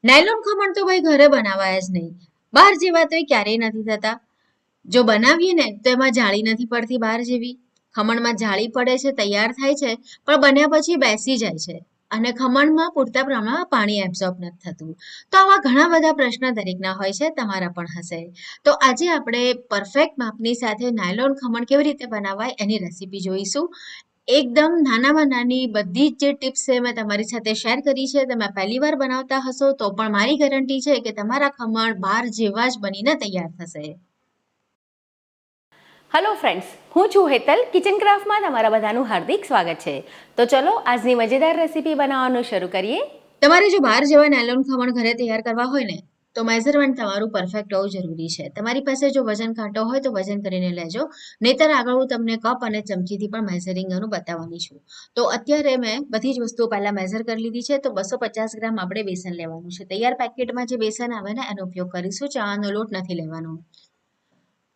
Nylon khaman તો ભાઈ ઘરે બનાવાય જ નહીં. બહાર જેવા તો એ ક્યારેય નથી થતા. જો બનાવીએ ને તો એમાં જાળી નથી પડતી બહાર જેવી. ખમણમાં જાળી પડે છે, તૈયાર થાય છે, પણ બન્યા પછી બેસી જાય છે. અને ખમણમાં પૂરતા પ્રમાણમાં પાણી એબ્ઝોર્બ નથી થતું. તો આવા ઘણા બધા પ્રશ્ન દરેકના હોય છે, તમારા પણ હશે. તો આજે આપણે પરફેક્ટ માપની સાથે નાયલોન ખમણ કેવી રીતે બનાવાય એની રેસીપી જોઈશું. એકદમ નાનામાં નાની બધી જ જે ટિપ્સ છે મેં તમારી સાથે શેર કરી છે. તમે પહેલી વાર બનાવતા હશો તો પણ મારી ગેરંટી છે કે તમારા ખમણ બહાર જેવા જ બનીને તૈયાર થશે. હેલો ફ્રેન્ડ્સ, હું છું હેતલ. કિચન ક્રાફ્ટમાં તમારા બધાનું હાર્દિક સ્વાગત છે. તો ચલો આજની મજેદાર રેસીપી બનાવવાનું શરૂ કરીએ. તમારે જો બહાર જેવા નાયલોન ખમણ ઘરે તૈયાર કરવા હોય ને તો મેઝરમેન્ટ તમારું પરફેક્ટ હોવું જરૂરી છે. તમારી પાસે જો વજન કાંટો હોય તો વજન કરીને લેજો, નહીતર આગળ હું તમને કપ અને ચમચીથી પણ મેઝરિંગનું બતાવવાની છું. તો અત્યારે મેં બધી જ વસ્તુઓ પહેલા મેઝર કરી લીધી છે. તો 250 ગ્રામ આપણે બેસન લેવાનું છે. તૈયાર પેકેટમાં જે બેસન આવે ને એનો ઉપયોગ કરીશું, ચાનો લોટ નથી લેવાનો.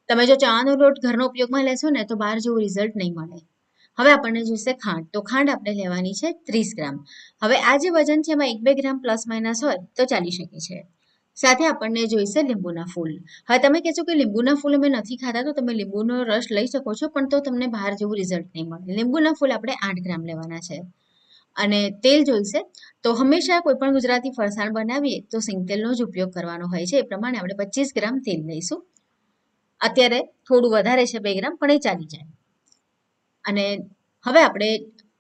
તમે જો ચાનો લોટ ઘરનો ઉપયોગમાં લેશો ને તો બહાર જેવું રિઝલ્ટ નહીં મળે. હવે આપણને જોઈશે ખાંડ. તો ખાંડ આપણે લેવાની છે 30 ગ્રામ. હવે આ જે વજન છે એમાં 1-2 ગ્રામ પ્લસ માઇનસ હોય તો ચાલી શકે છે. સાથે આપણને જોઈશે લીંબુના ફૂલ. હવે તમે કહેશો કે લીંબુના ફૂલ અમે નથી ખાતા, તો તમે લીંબુનો રસ લઈ શકો છો, પણ તો તમને બહાર જેવું રિઝલ્ટ નહીં મળે. લીંબુના ફૂલ આપણે 8 ગ્રામ લેવાના છે. અને તેલ જોઈશે. તો હંમેશા કોઈ પણ ગુજરાતી ફરસાણ બનાવીએ તો સિંગ તેલનો જ ઉપયોગ કરવાનો હોય છે. એ પ્રમાણે આપણે 25 ગ્રામ તેલ લઈશું. અત્યારે થોડું વધારે છે 2 ગ્રામ, પણ એ ચાલી જાય. અને હવે આપણે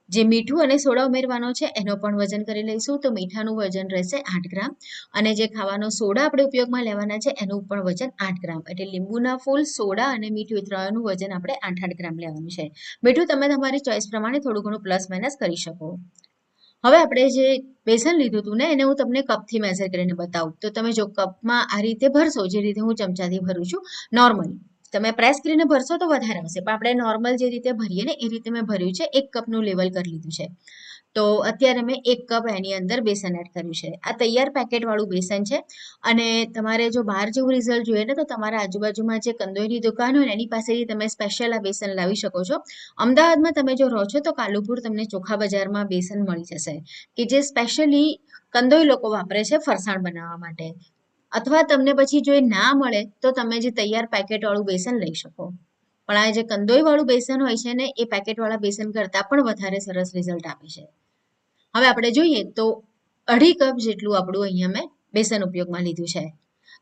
જે મીઠું અને સોડા ઉમેરવાનો છે એનો પણ વજન કરી લઈશું. તો મીઠાનું વજન રહેશે 8 ગ્રામ અને જે ખાવાનો સોડા આપણે ઉપયોગમાં લેવાના છે એનું પણ વજન 8 ગ્રામ. એટલે લીંબુના ફૂલ, સોડા અને મીઠું એ ત્રણનું વજન આપણે 8-8 ગ્રામ લેવાનું છે. મીઠું તમે તમારી ચોઈસ પ્રમાણે થોડું ઘણું પ્લસ માઇનસ કરી શકો. હવે આપણે જે બેસન લીધું હતું ને એને હું તમને કપથી મેઝર કરીને બતાવું. તો તમે જો કપમાં આ રીતે ભરશો, જે રીતે હું ચમચાથી ભરું છું નોર્મલી. તમે પ્રેસ કરીને ભરશો તો વધારે આવશે, પણ આપણે નોર્મલ જે રીતે ભરીએ ને એ રીતે મેં ભર્યું છે. 1 કપનું લેવલ કરી લીધું છે. તો અત્યારે મેં 1 કપ એની અંદર બેસન એડ કર્યું છે. આ તૈયાર પેકેટવાળું બેસન છે. અને તમારે જો બહાર જેવું રિઝલ્ટ જોઈએ ને તો તમારા આજુબાજુમાં જે કંદોઈની દુકાન હોય ને એની પાસેથી તમે સ્પેશિયલ આ બેસન લાવી શકો છો. અમદાવાદમાં તમે જો રહો છો તો કાલુપુર તમને ચોખા બજારમાં બેસન મળી જશે, કે જે સ્પેશિયલી કંદોઈ લોકો વાપરે છે ફરસાણ બનાવવા માટે. અથવા તમને પછી જો એ ના મળે તો તમે જે તૈયાર પેકેટવાળું બેસન લઈ શકો. પણ આ જે કંદોઈવાળું બેસન હોય છે ને એ પેકેટવાળા બેસન કરતાં પણ વધારે સરસ રિઝલ્ટ આપે છે. હવે આપણે જોઈએ તો 2.5 કપ જેટલું આપણું અહીંયા મેં બેસન ઉપયોગમાં લીધું છે.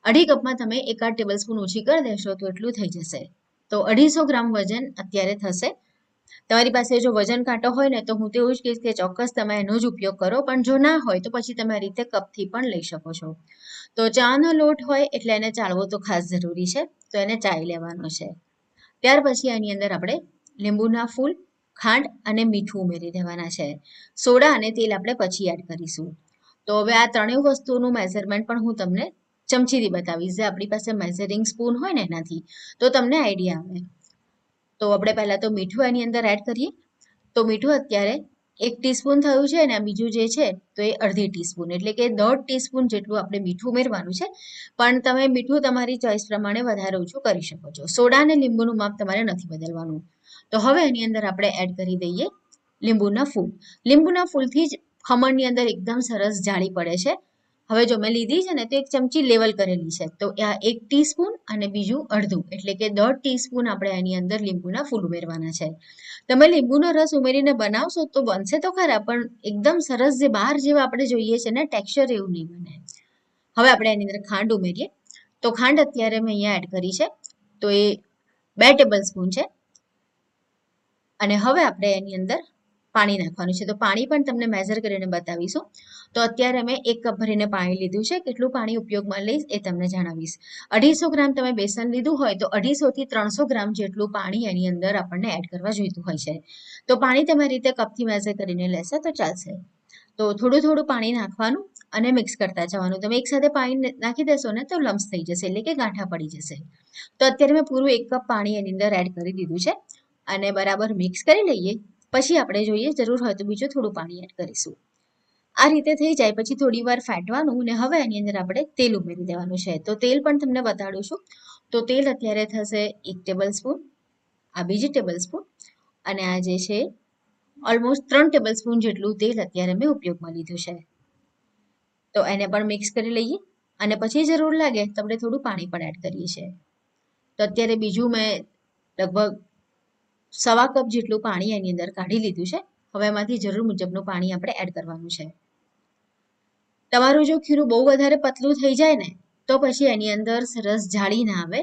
2.5 કપમાં તમે 1/8 ટેબલ સ્પૂન ઓછી કરી દેશો તો એટલું થઈ જશે. તો 250 ગ્રામ વજન અત્યારે થશે. તમારી પાસે જો વજન કાંટો હોય ને તો હું તો એવું જ કહીશ કે ચોક્કસ તમે એનો જ ઉપયોગ કરો, પણ જો ના હોય તો પછી તમે આ રીતે કપથી પણ લઈ શકો છો. તો ચાનો લોટ હોય એટલે એને ચાળવો તો ખાસ જરૂરી છે. તો એને ચાળી લેવાનો છે. ત્યાર પછી આની અંદર આપણે લીંબુના ફૂલ, ખાંડ અને મીઠું ઉમેરી દેવાના છે. સોડા અને તેલ આપણે પછી એડ કરીશું. તો હવે આ ત્રણેય વસ્તુનું મેઝરમેન્ટ પણ હું તમને ચમચીથી બતાવીશ. જે આપણી પાસે મેઝરિંગ સ્પૂન હોય ને એનાથી, તો તમને આઈડિયા આવે. તો આપણે પહેલાં તો મીઠું એની અંદર એડ કરીએ. તો મીઠું અત્યારે 1 ટીસ્પૂન થયું છે અને બીજું જે છે તો એ અડધી ટીસ્પૂન, એટલે કે 1.5 ટીસ્પૂન જેટલું આપણે મીઠું ઉમેરવાનું છે. પણ તમે મીઠું તમારી ચોઈસ પ્રમાણે વધારે ઓછું કરી શકો છો. સોડા અને લીંબુનું માપ તમારે નથી બદલવાનું. તો હવે એની અંદર આપણે એડ કરી દઈએ લીંબુના ફૂલ. લીંબુના ફૂલથી જ ખમણની અંદર એકદમ સરસ જાળી પડે છે. હવે જો મેં લીધી છે ને તો 1 ચમચી લેવલ કરેલી છે. તો આ 1 ટીસ્પૂન અને બીજું અડધું, એટલે કે 1.5 ટીસ્પૂન આપણે એની અંદર લીંબુના ફૂલ ઉમેરવાના છે. તમે લીંબુનો રસ ઉમેરીને બનાવશો તો બનશે તો ખરા, પણ એકદમ સરસ જે બહાર જેવા આપણે જોઈએ છે ને ટેક્સચર એવું નહીં બને. હવે આપણે એની અંદર ખાંડ ઉમેરીએ. તો ખાંડ અત્યારે મેં અહીંયા એડ કરી છે. તો એ 2 ટેબલ સ્પૂન છે. અને હવે આપણે એની અંદર પાણી નાખવાનું છે. તો પાણી પણ તમને મેઝર કરીને બતાવીશું. તો અત્યારે મેં 1 કપ ભરીને પાણી લીધું છે. કેટલું પાણી ઉપયોગમાં લઈશ એ તમને જણાવીશ. 250 ગ્રામ તમે બેસન લીધું હોય તો 250 થી 300 ગ્રામ જેટલું પાણી એની અંદર આપણને એડ કરવા જોઈતું હોય છે. તો પાણી તમે રીતે કપથી મેઝર કરીને લેશો તો ચાલશે. તો થોડું થોડું પાણી નાખવાનું અને મિક્સ કરતા જવાનું. તમે એકસાથે પાણી નાખી દેશો ને તો લમ્સ થઈ જશે, એટલે કે ગાંઠા પડી જશે. તો અત્યારે મેં પૂરું 1 કપ પાણી એની અંદર એડ કરી દીધું છે અને બરાબર મિક્સ કરી લઈએ. પછી આપણે જોઈએ જરૂર હોય તો બીજું થોડું પાણી એડ કરીશું. આ રીતે થઈ જાય પછી થોડી વાર ફેટવાનું અને હવે એની અંદર આપણે તેલ ઉમેરી દેવાનું છે. તો તેલ પણ તમને બતાડું છું. તો તેલ અત્યારે થશે 1 ટેબલ સ્પૂન, આ બીજી ટેબલ સ્પૂન અને આ જે છે ઓલમોસ્ટ 3 ટેબલ સ્પૂન જેટલું તેલ અત્યારે મેં ઉપયોગમાં લીધું છે. તો એને પણ મિક્સ કરી લઈએ અને પછી જરૂર લાગે તો આપણે થોડું પાણી પણ એડ કરીએ છીએ. તો અત્યારે બીજું મેં લગભગ 1/4 કપ જેટલું પાણી એની અંદર કાઢી લીધું છે. હવે એમાંથી જરૂર મુજબનું પાણી આપણે એડ કરવાનું છે. તમારું જો ખીરું બહુ વધારે પતલું થઈ જાય ને તો પછી એની અંદર સરસ જાળી ના આવે,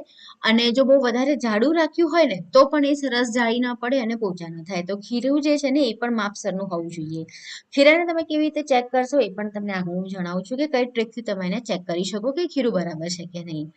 અને જો બહુ વધારે જાડું રાખ્યું હોય ને તો પણ એ સરસ જાળી ના પડે અને પોચા ન થાય. તો ખીરું જે છે ને એ પણ માપસરનું હોવું જોઈએ. ખીરાને તમે કેવી રીતે ચેક કરશો એ પણ તમને આગળ હું જણાવું છું કે કઈ ટ્રીકથી તમે એને ચેક કરી શકો કે ખીરું બરાબર છે કે નહીં.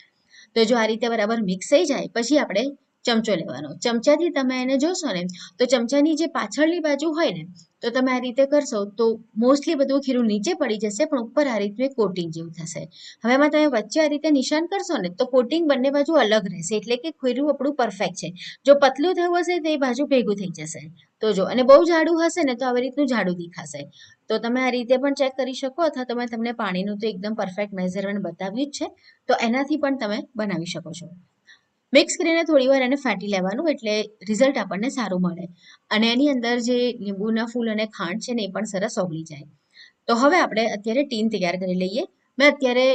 તો જો આ રીતે બરાબર મિક્સ થઈ જાય પછી આપણે ચમચો લેવાનો. ચમચાથી તમે એને જોશો ને તો ચમચાની જે પાછળની બાજુ હોય ને તો તમે આ રીતે કરશો તો મોસ્ટલી બધું ખીરું નીચે પડી જશે, પણ ઉપર આ રીતનું કોટિંગ જેવું થશે. હવે એમાં તમે વચ્ચે આ રીતે નિશાન કરશો ને તો કોટિંગ બંને બાજુ અલગ રહેશે, એટલે કે ખીરું આપણું પરફેક્ટ છે. જો પતલું થયું હશે તો એ બાજુ ભેગું થઈ જશે. તો જો, અને બહુ જાડું હશે ને તો આવી રીતનું જાડું દેખાશે. તો તમે આ રીતે પણ ચેક કરી શકો, અથવા તમે તમને પાણીનું તો એકદમ પરફેક્ટ મેઝરમેન્ટ બતાવ્યું જ છે તો એનાથી પણ તમે બનાવી શકો છો. મિક્સ કરીને થોડી વાર એને ફેટી લેવાનું એટલે રિઝલ્ટ આપણને સારું મળે, અને એની અંદર જે લીંબુના ફૂલ અને ખાંડ છે ને એ પણ સરસ ઓગળી જાય. તો હવે આપણે અત્યારે ટીન તૈયાર કરી લઈએ. મેં અત્યારે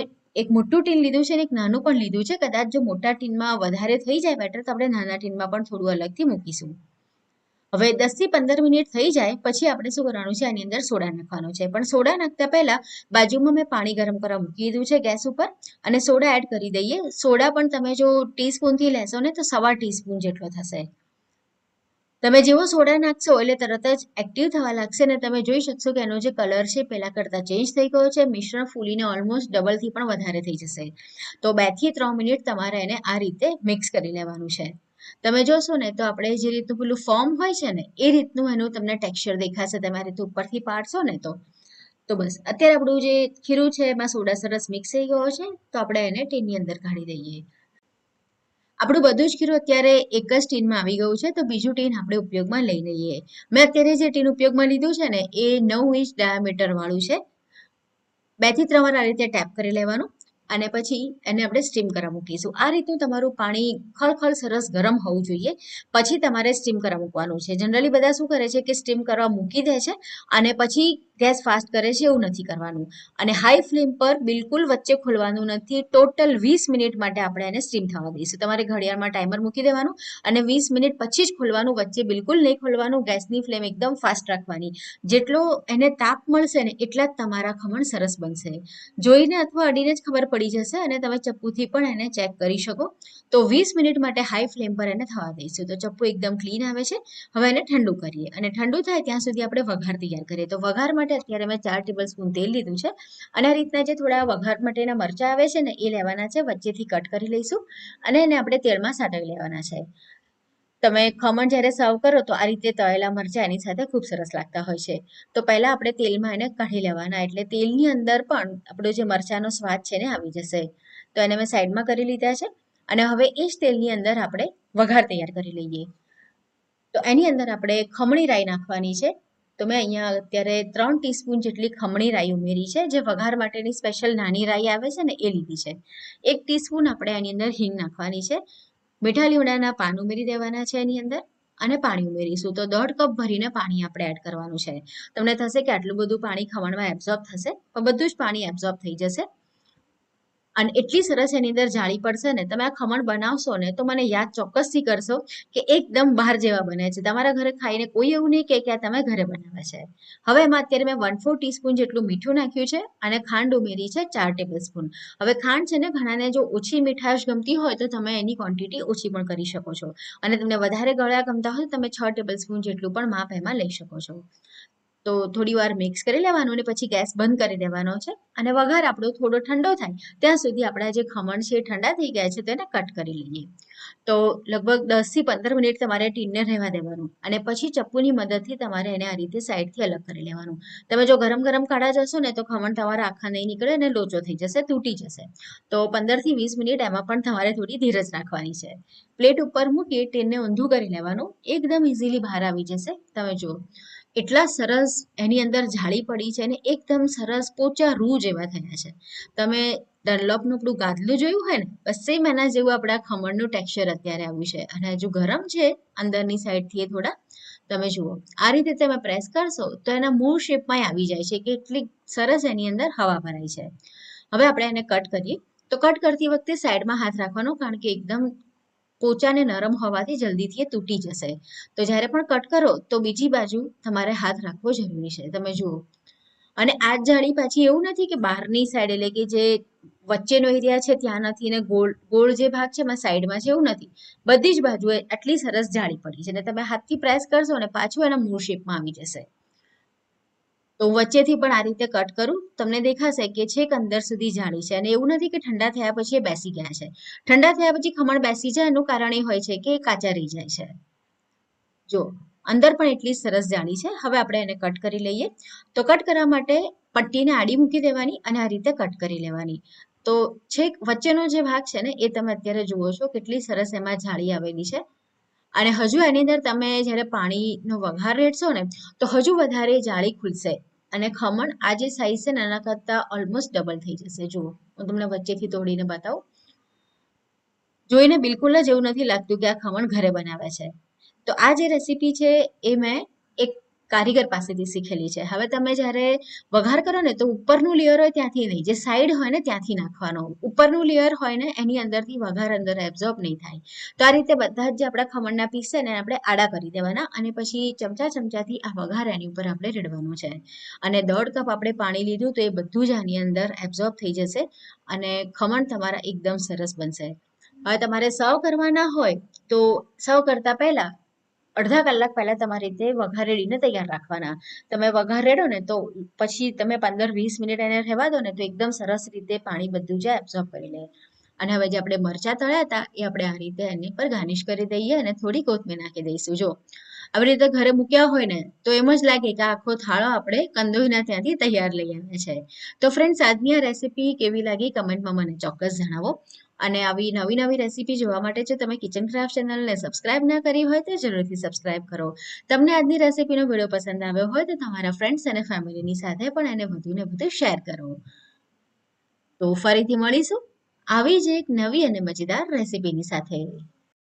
એક મોટું ટીન લીધું છે અને એક નાનું પણ લીધું છે. કદાચ જો મોટા ટીનમાં વધારે થઈ જાય બેટર તો આપણે નાના ટીનમાં પણ થોડું અલગથી મૂકીશું. હવે 10 થી 15 મિનિટ થઈ જાય પછી આપણે શું કરવાનું છે, આની અંદર સોડા નાખવાનો છે. પણ સોડા નાખતા પહેલા બાજુમાં મેં પાણી ગરમ કરવા મૂકી દીધું છે ગેસ ઉપર, અને સોડા એડ કરી દઈએ. સોડા પણ તમે જો ટીસ્પૂનથી લેશો ને તો 1/4 ટીસ્પૂન જેટલો થશે. તમે જેવો સોડા નાખશો એટલે તરત જ એક્ટિવ થવા લાગશે અને તમે જોઈ શકશો કે એનો જે કલર છે પહેલા કરતાં ચેન્જ થઈ ગયો છે. મિશ્રણ ફૂલીને ઓલમોસ્ટ ડબલથી પણ વધારે થઈ જશે. તો 2 થી 3 મિનિટ તમારે એને આ રીતે મિક્સ કરી લેવાનું છે. તમે જોશો ને તો આપણે જે રીતનું પેલું ફોર્મ હોય છે ને એ રીતનું એનું તમને ટેક્સચર દેખાશે. તમે આ રીતે ઉપરથી પાડશો ને તો બસ અત્યારે આપણું જે ખીરું છે એમાં સોડા સરસ મિક્સ થઈ ગયો છે. તો આપણે એને ટીનની અંદર કાઢી દઈએ. આપણું બધું જ ખીરું અત્યારે એક જ ટીનમાં આવી ગયું છે. તો બીજું ટીન આપણે ઉપયોગમાં લઈ લઈએ. મેં અત્યારે જે ટીન ઉપયોગમાં લીધું છે ને એ 9 ઇંચ ડાયામીટર વાળું છે. 2 થી 3 વાર આ રીતે ટેપ કરી લેવાનું અને પછી એને આપણે સ્ટીમ કરવા મૂકીશું. આ રીતનું તમારું પાણી ખળખળ સરસ ગરમ હોવું જોઈએ, પછી તમારે સ્ટીમ કરવા મૂકવાનું છે. જનરલી બધા શું કરે છે કે સ્ટીમ કરવા મૂકી દે છે અને પછી ગેસ ફાસ્ટ કરે છે. એવું નથી કરવાનું. અને હાઈ ફ્લેમ પર બિલકુલ વચ્ચે ખોલવાનું નથી. ટોટલ 20 મિનિટ માટે આપણે એને સ્ટીમ થવા દઈશું. તમારે ઘડિયાળમાં ટાઈમર મૂકી દેવાનું અને 20 મિનિટ પછી જ ખોલવાનું. વચ્ચે બિલકુલ નહીં ખોલવાનું. ગેસની ફ્લેમ એકદમ ફાસ્ટ રાખવાની. જેટલો એને તાપ મળશે ને એટલા જ તમારા ખમણ સરસ બનશે. જોઈને અથવા અડીને જ ખબર પડી જશે, અને તમે ચપ્પુથી પણ એને ચેક કરી શકો. તો 20 મિનિટ માટે હાઈ ફ્લેમ પર એને થવા દઈશું. તો ચપ્પુ એકદમ ક્લીન આવે છે. હવે એને ઠંડુ કરીએ, અને ઠંડુ થાય ત્યાં સુધી આપણે વઘાર તૈયાર કરીએ. તો વઘાર માટે અત્યારે મેં 4 ટેબલસ્પૂન તેલ લીધું છે, અને આ રીતના જે થોડા વઘાર માટેના મરચાં આવે છે ને એ લેવાના છે. વચ્ચેથી કટ કરી લઈશું અને એને આપણે તેલમાં સાતળી લેવાના છે. તમે ખમણ જ્યારે સર્વ કરો તો આ રીતે તળેલા મરચાં એની સાથે ખૂબ સરસ લાગતા હોય છે. તો પહેલા આપણે તેલમાં એને કાઢી લેવાના, એટલે તેલની અંદર પણ આપણો જે મરચાંનો સ્વાદ છે ને આવી જશે. તો એને મેં સાઈડમાં કરી લીધા છે, અને હવે એ જ તેલની અંદર આપણે વઘાર તૈયાર કરી લઈએ. તો એની અંદર આપણે ખમણી રાઈ નાખવાની છે. તો મેં અહીંયા અત્યારે 3 ટીસ્પૂન જેટલી ખમણી રાઈ ઉમેરી છે. જે વઘાર માટેની સ્પેશિયલ નાની રાઈ આવે છે ને એ લીધી છે. 1 ટીસ્પૂન આપણે એની અંદર હિંગ નાખવાની છે. મીઠા લીમડાના પાન ઉમેરી દેવાના છે એની અંદર, અને પાણી ઉમેરીશું. તો 1/2 કપ ભરીને પાણી આપણે એડ કરવાનું છે. તમને થશે કે આટલું બધું પાણી ખમણમાં એબ્ઝોર્બ થશે, પણ બધું જ પાણી એબ્ઝોર્બ થઈ જશે. અને એટલી સરસ એની અંદર જાળી પડશે ને, તમે આ ખમણ બનાવશો ને તો મને યાદ ચોક્કસથી કરશો કે એકદમ બહાર જેવા બને છે. તમારા ઘરે ખાઈને કોઈ એવું નહીં કે આ તમે ઘરે બનાવ્યા છે. હવે એમાં અત્યારે મેં 1/4 ટીસ્પૂન જેટલું મીઠું નાખ્યું છે, અને ખાંડ ઉમેરી છે 4 ટેબલસ્પૂન. હવે ખાંડ છે ને ઘણાને જો ઓછી મીઠાશ ગમતી હોય તો તમે એની ક્વોન્ટિટી ઓછી પણ કરી શકો છો, અને તમને વધારે ગળ્યા ગમતા હોય તો તમે 6 ટેબલસ્પૂન જેટલું પણ માપ એમાં લઈ શકો છો. તો થોડી વાર મિક્સ કરી લેવાનું અને પછી ગેસ બંધ કરી દેવાનો છે. અને વઘાર આપણો થોડો ઠંડો થાય ત્યાં સુધી આપણા જે ખમણ છે એ ઠંડા થઈ ગયા છે તેને કટ કરી લઈએ. તો લગભગ 10 થી 15 મિનિટ તમારે ટીનને રહેવા દેવાનું, અને પછી ચપ્પુની મદદથી તમારે એને આ રીતે સાઈડથી અલગ કરી લેવાનું. તમે જો ગરમ ગરમ કાઢા જશો ને તો ખમણ તમારા આખા નહીં નીકળે અને લોચો થઈ જશે, તૂટી જશે. તો 15 થી 20 મિનિટ એમાં પણ તમારે થોડી ધીરજ રાખવાની છે. પ્લેટ ઉપર મૂકી ટીનને ઊંધું કરી લેવાનું. એકદમ ઇઝીલી બહાર આવી જશે. તમે જુઓ એટલા સરસ એની અંદર જાળી પડી છે, અને એકદમ સરસ પોચા રૂ જેવા થયા છે. તમે ડનલોપનું આપણું ગાદલું જોયું હોય ને, બસ સેમ એના જેવું આપણા ખમણનું ટેક્સચર અત્યારે આવ્યું છે. અને હજુ ગરમ છે અંદરની સાઈડથી એ થોડા, તમે જુઓ આ રીતે તમે પ્રેસ કરશો તો એના મૂળ શેપમાં આવી જાય છે કે એટલી સરસ એની અંદર હવા ભરાય છે. હવે આપણે એને કટ કરીએ તો કટ કરતી વખતે સાઈડમાં હાથ રાખવાનો, કારણ કે એકદમ પોચા ને નરમ હોવાથી જલ્દીથી એ તૂટી જશે. તો જ્યારે પણ કટ કરો તો બીજી બાજુ તમારે હાથ રાખવો જરૂરી છે. તમે જુઓ, અને આ જાળી પાછી એવું નથી કે બહારની સાઈડ એટલે કે જે વચ્ચેનો એરિયા છે ત્યાં નથી ને ગોળ ગોળ જે ભાગ છે એમાં સાઈડમાં છે એવું નથી. બધી જ બાજુએ આટલી સરસ જાળી પડી છે અને તમે હાથથી પ્રેસ કરશો ને પાછું એના મૂળ શેપમાં આવી જશે. તો વચ્ચેથી પણ આ રીતે કટ કરું, તમને દેખાશે કે છેક અંદર સુધી જાળી છે. અને એવું નથી કે ઠંડા થયા પછી એ બેસી ગયા છે. ઠંડા થયા પછી ખમણ બેસી જાય એનું કારણ એ હોય છે કે એ કાચા રહી જાય છે. જો અંદર પણ એટલી સરસ જાળી છે. હવે આપણે એને કટ કરી લઈએ. તો કટ કરવા માટે પટ્ટીને આડી મૂકી દેવાની અને આ રીતે કટ કરી લેવાની. તો છેક વચ્ચેનો જે ભાગ છે ને એ તમે અત્યારે જુઓ છો કેટલી સરસ એમાં જાળી આવેલી છે. અને હજુ એની અંદર તમે જ્યારે પાણીનો વઘાર રેડશો ને તો હજુ વધારે જાળી ખુલશે અને ખમણ આ જે સાઈઝ છે ને એના કરતાં ઓલમોસ્ટ ડબલ થઈ જશે. જુઓ, હું તમને વચ્ચેથી તોડીને બતાવું. જોઈને બિલકુલ જ એવું નથી લાગતું કે આ ખમણ ઘરે બનાવે છે. તો આ જે રેસીપી છે એ મેં એક કારીગર પાસેથી શીખેલી છે. હવે તમે જ્યારે વઘાર કરો ને તો ઉપરનું લેયર હોય ત્યાંથી નહીં, જે સાઈડ હોય ને ત્યાંથી નાખવાનો. ઉપરનું લેયર હોય ને એની અંદરથી વઘાર અંદર એબ્ઝોર્બ નહીં થાય. તો આ રીતે બધા જ જે આપણા ખમણના પીસ છે ને આપણે આડા કરી દેવાના અને પછી ચમચાથી આ વઘાર એની ઉપર આપણે રેડવાનો છે. અને 1.5 કપ આપણે પાણી લીધું તો એ બધું જ આની અંદર એબ્ઝોર્બ થઈ જશે અને ખમણ તમારા એકદમ સરસ બનશે. હવે તમારે સર્વ કરવાના હોય તો સર્વ કરતા પહેલા અડધા કલાક પહેલા તમારી રીતે વઘાર રેડીને તૈયાર રાખવાના. તમે વઘાર રેડો ને તો પછી તમે 15-20 મિનિટ એને રહેવા દો ને તો એકદમ સરસ રીતે પાણી બધું જ એબ્ઝોર્બ કરી લે. અને હવે જે આપણે મરચાં તળ્યા હતા એ આપણે આ રીતે એની પર ગાર્નિશ કરી દઈએ અને થોડી કોથમીર નાખી દઈશું. જો આવી રીતે ઘરે મૂક્યા હોય ને તો એમ જ લાગે કે આખો થાળો આપણે કંદોઈના ત્યાંથી તૈયાર લઈ આવ્યા છે. તો ફ્રેન્ડ્સ, આજની આ રેસીપી કેવી લાગી કમેન્ટમાં મને ચોક્કસ જણાવો. અને આવી નવી રેસીપી જોવા માટે જો તમે કિચન ક્રાફ્ટ ચેનલને સબસ્ક્રાઇબ ના કરી હોય તો જરૂરથી સબસ્ક્રાઇબ કરો. તમને આજની રેસીપીનો વિડીયો પસંદ આવ્યો હોય તો તમારા ફ્રેન્ડ્સ અને ફેમિલીની સાથે પણ એને વધુને વધુ શેર કરો. તો ફરીથી મળીશું આવી જ એક નવી અને મજેદાર રેસીપીની સાથે.